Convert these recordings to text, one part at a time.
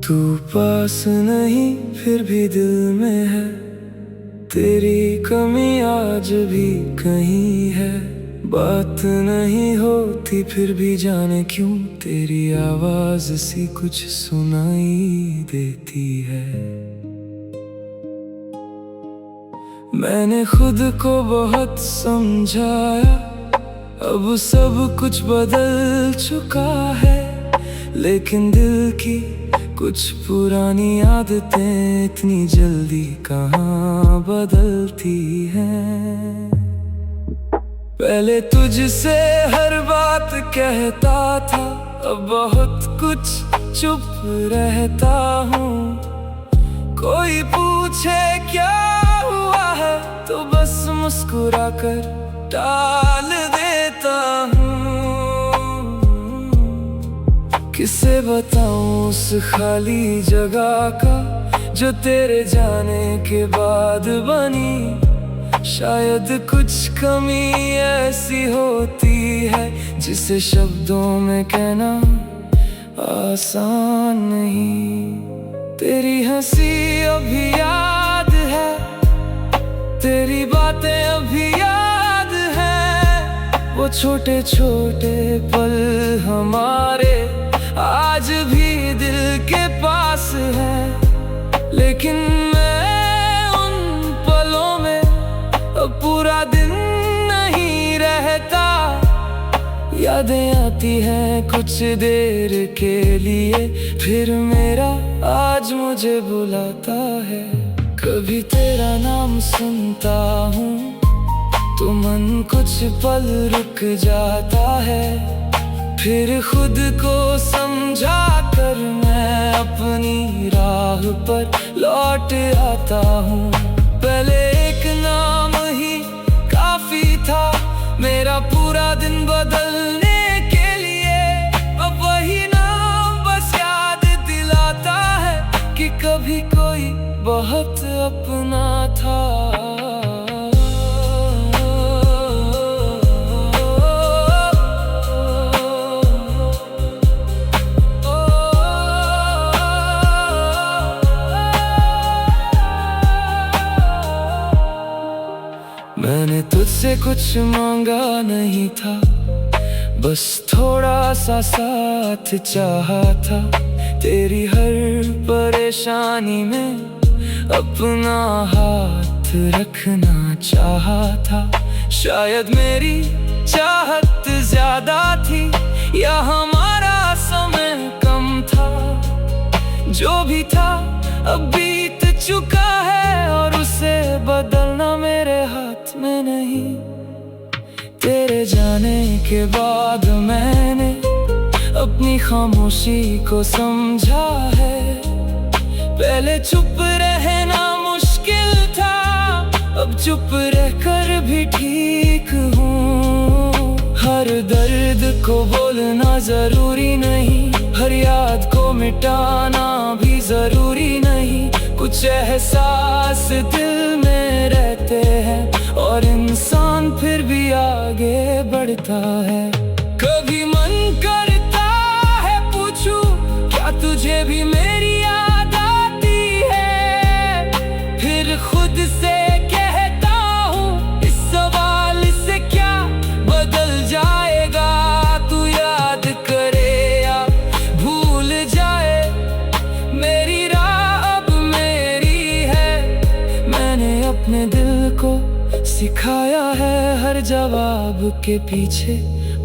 तू पास नहीं फिर भी दिल में है, तेरी कमी आज भी कहीं है। बात नहीं होती फिर भी जाने क्यों तेरी आवाज सी कुछ सुनाई देती है। मैंने खुद को बहुत समझाया, अब सब कुछ बदल चुका है, लेकिन दिल की कुछ पुरानी आदतें इतनी जल्दी कहाँ बदलती हैं। पहले तुझसे हर बात कहता था, अब बहुत कुछ चुप रहता हूँ। कोई पूछे क्या हुआ है तो बस मुस्कुरा कर टाल देता हूँ। किसे बताऊं उस खाली जगह का जो तेरे जाने के बाद बनी। शायद कुछ कमी ऐसी होती है जिसे शब्दों में कहना आसान नहीं। तेरी हंसी अभी याद है, तेरी बातें अभी याद हैं। वो छोटे छोटे पल हमारे आज भी दिल के पास है, लेकिन मैं उन पलों में अब पूरा दिन नहीं रहता। यादें आती हैं कुछ देर के लिए, फिर मेरा आज मुझे बुलाता है। कभी तेरा नाम सुनता हूँ तो मन कुछ पल रुक जाता है, फिर खुद को समझा कर मैं अपनी राह पर लौट आता हूँ। पहले एक नाम ही काफी था मेरा पूरा दिन बदलने के लिए, अब वही नाम बस याद दिलाता है कि कभी कोई बहुत अपना था। मैंने तुझसे कुछ मांगा नहीं था, बस थोड़ा सा साथ चाहा था। तेरी हर परेशानी में अपना हाथ रखना चाहा था। शायद मेरी चाहत ज्यादा थी या हमारा समय कम था। जो भी था अब बीत चुका है और उसे बदलना मेरे हाथ में नहीं। तेरे जाने के बाद मैंने अपनी खामोशी को समझा है। पहले चुप रहना मुश्किल था, अब चुप रहकर भी ठीक हूँ। हर दर्द को बोलना जरूरी नहीं, हर याद को मिटाना भी जरूरी नहीं। कुछ एहसास दिल में रहते हैं और इंसान फिर भी आगे बढ़ता है। कभी मन करता है पूछूं क्या तुझे भी मेरी याद आती है, फिर खुद से कहता हूँ इस सवाल से क्या बदल जाएगा। तू याद करे या भूल जाए, मेरी राह अब मेरी है। मैंने अपने दिल को सिखाया है हर जवाब के पीछे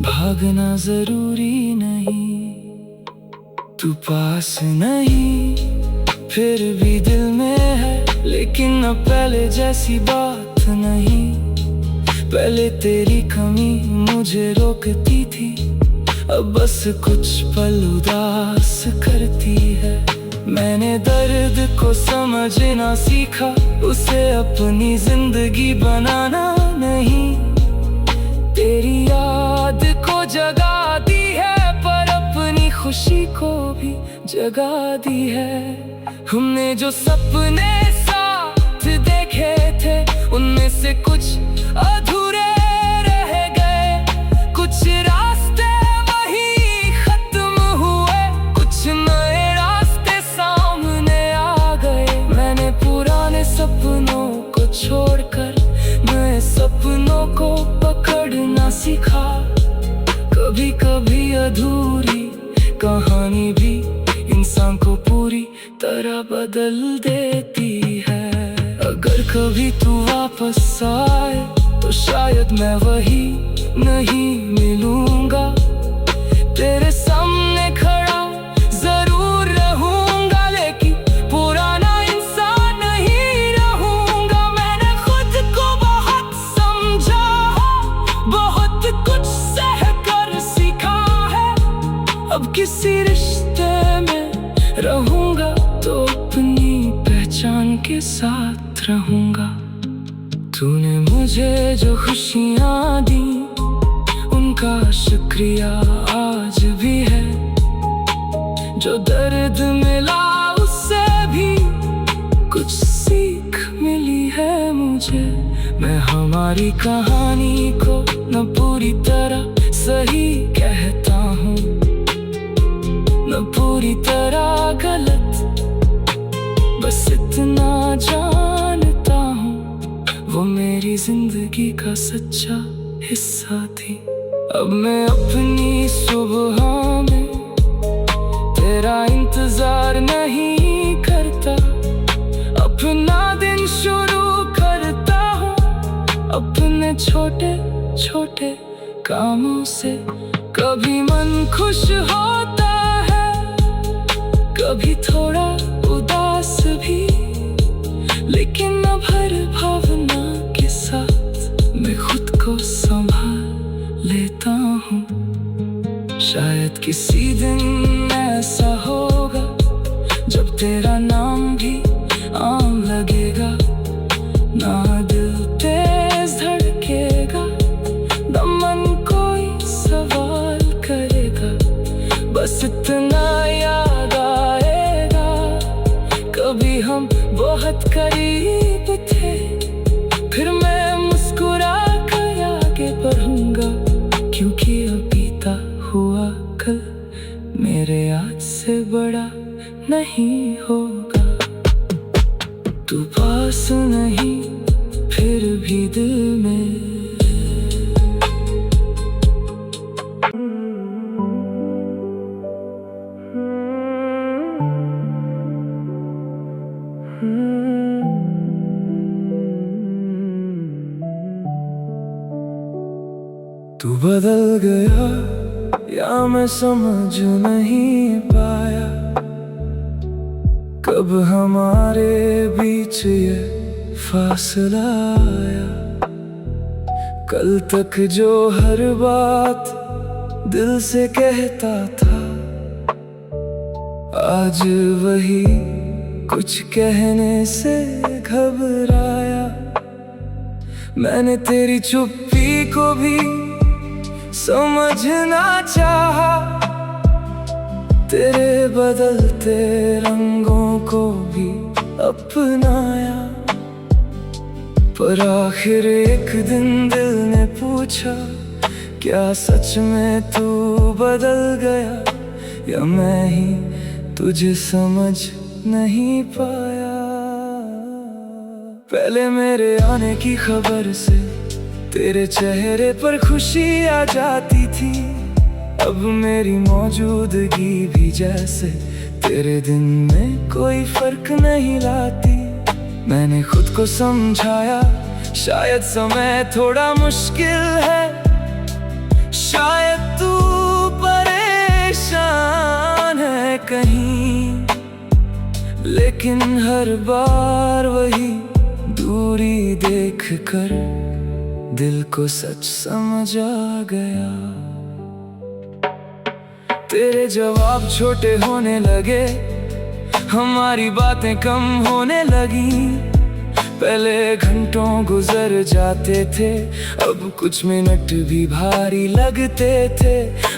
भागना जरूरी नहीं। तू पास नहीं फिर भी दिल में है, लेकिन अब पहले जैसी बात नहीं। पहले तेरी कमी मुझे रोकती थी, अब बस कुछ पल उदास करती है। मैंने दर्द को समझना सीखा, उसे अपनी जिंदगी बनाना नहीं। तेरी याद को जगा दी है पर अपनी खुशी को भी जगा दी है। हमने जो सपने साथ देखे थे उनमें से कुछ अधूरे रह गए, जीना सीखा। कभी कभी अधूरी कहानी भी इंसान को पूरी तरह बदल देती है। अगर कभी तू वापस आए तो शायद मैं वही नहीं मिलूंगा। तेरे सामने खड़ा जरूर रहूंगा, लेकिन पुराना इंसान नहीं रहूंगा। मैंने खुद को बहुत समझा है, बहुत कुछ सह कर सीखा है। अब किसी रिश्ते में रहूंगा तो अपनी पहचान के साथ रहूंगा। तूने मुझे जो खुशियाँ दी उनका शुक्रिया आज भी है। जो दर्द मिला उससे भी कुछ सीख मिली है मुझे। मैं हमारी कहानी को न पूरी तरह सही कहता हूँ, न पूरी तरह गलत, बस इतना जानता हूँ वो मेरी जिंदगी का सच्चा हिस्सा थी। अब मैं अपनी सुबह में तेरा इंतजार नहीं करता। अपना दिन शुरू करता हूँ अपने छोटे छोटे कामों से। कभी मन खुश होता है, कभी थोड़ा उदास भी, लेकिन अब हर भावना के साथ मैं खुद को संभाल लेता हूँ। शायद किसी दिन ऐसा होगा जब तेरा नाम भी आम लगेगा। ना दिल तेज धड़केगा, ना मन कोई सवाल करेगा। बस इतना याद आएगा कभी हम बहुत करीब थे। फिर मैं मुस्कुरा कर आगे बढ़ूंगा, क्योंकि अब बीता हुआ कल मेरे आज से बड़ा नहीं होगा। तू पास नहीं फिर भी दिल में। तू बदल गया या मैं समझ नहीं पाया, कब हमारे बीच ये फासला आया। कल तक जो हर बात दिल से कहता था, आज वही कुछ कहने से घबराया। मैंने तेरी चुप्पी को भी समझना चाहा, तेरे बदलते रंगों को भी अपनाया। पर आखिर एक दिन दिल ने पूछा, क्या सच में तू बदल गया, या मैं ही तुझे समझ नहीं पाया। पहले मेरे आने की खबर से तेरे चेहरे पर खुशी आ जाती थी, अब मेरी मौजूदगी भी जैसे तेरे दिन में कोई फर्क नहीं लाती। मैंने खुद को समझाया, शायद समय थोड़ा मुश्किल है, शायद तू परेशान है कहीं, लेकिन हर बार वही दूरी देखकर दिल को सच समझ आ गया। तेरे जवाब छोटे होने लगे, हमारी बातें कम होने लगी। पहले घंटों गुजर जाते थे, अब कुछ मिनट भी भारी लगते थे।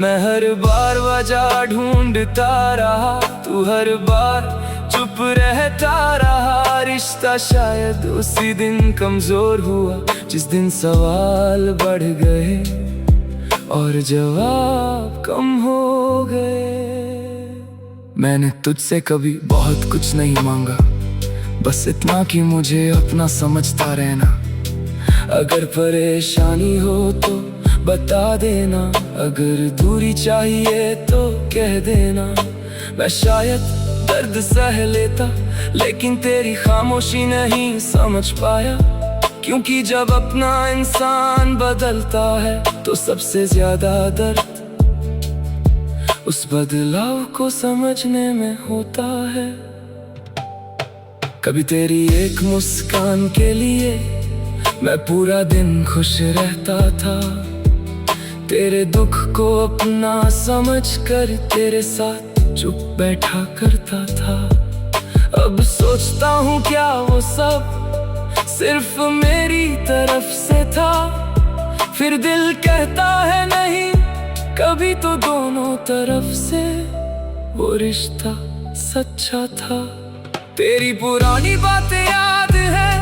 मैं हर बार वजह ढूंढता रहा, तू हर बार चुप रहता रहा। रिश्ता शायद उसी दिन कमजोर हुआ, जिस दिन सवाल बढ़ गए और जवाब कम हो गए। मैंने तुझसे कभी बहुत कुछ नहीं मांगा, बस इतना कि मुझे अपना समझता रहना। अगर परेशानी हो तो बता देना, अगर दूरी चाहिए तो कह देना। मैं शायद दर्द सह लेता, लेकिन तेरी खामोशी नहीं समझ पाया। क्योंकि जब अपना इंसान बदलता है तो सबसे ज्यादा दर्द उस बदलाव को समझने में होता है। कभी तेरी एक मुस्कान के लिए मैं पूरा दिन खुश रहता था। तेरे दुख को अपना समझकर तेरे साथ चुप बैठा करता था। अब सोचता हूँ क्या वो सब सिर्फ मेरी तरफ से था। फिर दिल कहता है नहीं, कभी तो दोनों तरफ से वो रिश्ता सच्चा था। तेरी पुरानी बातें याद है,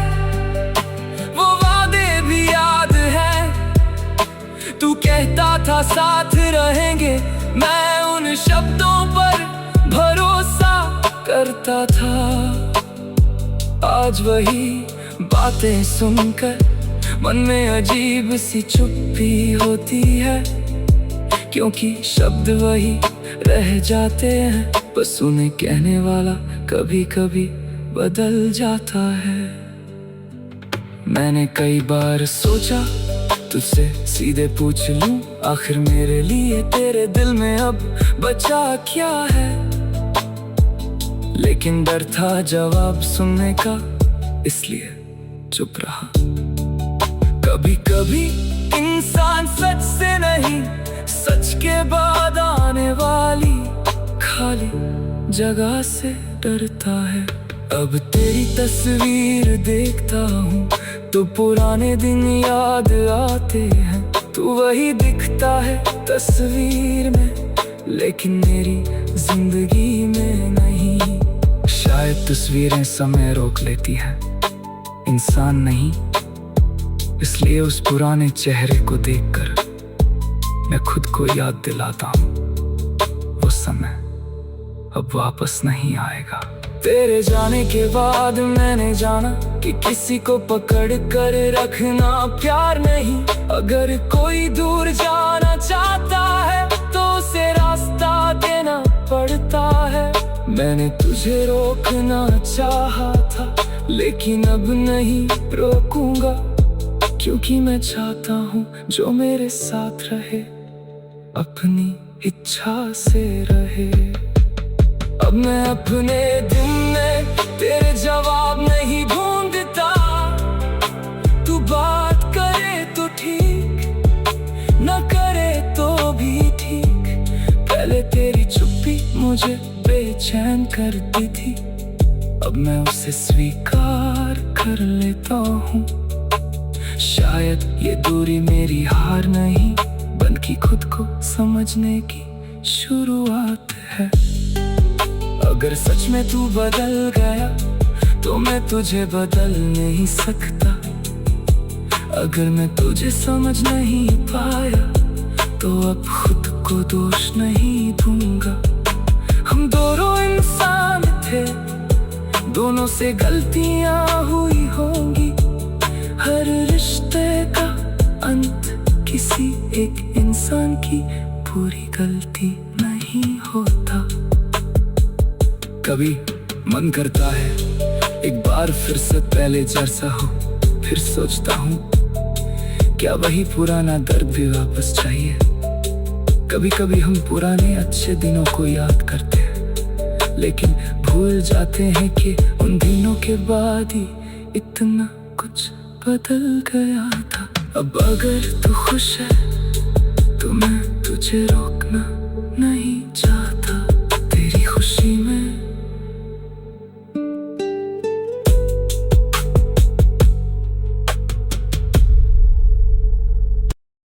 वो वादे भी याद है। तू कहता था साथ रहेंगे, मैं उन शब्दों पर भरोसा करता था। आज वही बातें सुनकर मन में अजीब सी चुप्पी होती है। क्योंकि शब्द वही रह जाते हैं, बस उन्हें कहने वाला कभी कभी बदल जाता है। मैंने कई बार सोचा तुझसे सीधे पूछ लूं, आखिर मेरे लिए तेरे दिल में अब बचा क्या है। लेकिन डर था जवाब सुनने का, इसलिए चुप रहा। कभी कभी इंसान सच से नहीं, सच के बाद आने वाली खाली जगह से डरता है। अब तेरी तस्वीर देखता हूँ तो पुराने दिन याद आते हैं। तू वही दिखता है तस्वीर में, लेकिन मेरी जिंदगी में नहीं। शायद तस्वीरें समय रोक लेती है, इंसान नहीं। इसलिए उस पुराने चेहरे को देखकर मैं खुद को याद दिलाता हूँ, वो समय अब वापस नहीं आएगा। तेरे जाने के बाद मैंने जाना कि किसी को पकड़ कर रखना प्यार नहीं। अगर कोई दूर जाना चाहता है तो उसे रास्ता देना पड़ता है। मैंने तुझे रोकना चाहा था, लेकिन अब नहीं रोकूंगा। क्योंकि मैं चाहता हूँ जो मेरे साथ रहे, अपनी इच्छा से रहे। अब मैं अपने दिन में तेरे जवाब नहीं ढूंढता। तू बात करे तो ठीक, न करे तो भी ठीक। पहले तेरी चुप्पी मुझे बेचैन करती थी, अब मैं उसे स्वीकार कर लेता हूँ। शायद ये दूरी मेरी हार नहीं, बल्कि खुद को समझने की शुरुआत है। अगर सच में तू बदल गया तो मैं तुझे बदल नहीं सकता। अगर मैं तुझे समझ नहीं पाया तो अब खुद को दोष नहीं दूंगा। हम दोनों इंसान थे, दोनों से गलतियां हुई होंगी। हर रिश्ते का अंत किसी एक इंसान की पूरी गलती नहीं होता। कभी मन करता है एक बार फिर से पहले जैसा हो। फिर सोचता हूँ क्या वही पुराना दर्द भी वापस चाहिए। कभी कभी हम पुराने अच्छे दिनों को याद करते हैं, लेकिन भूल जाते हैं कि उन दिनों के बाद ही इतना कुछ बदल गया था। अब अगर तू खुश है तो मैं तुझे रोक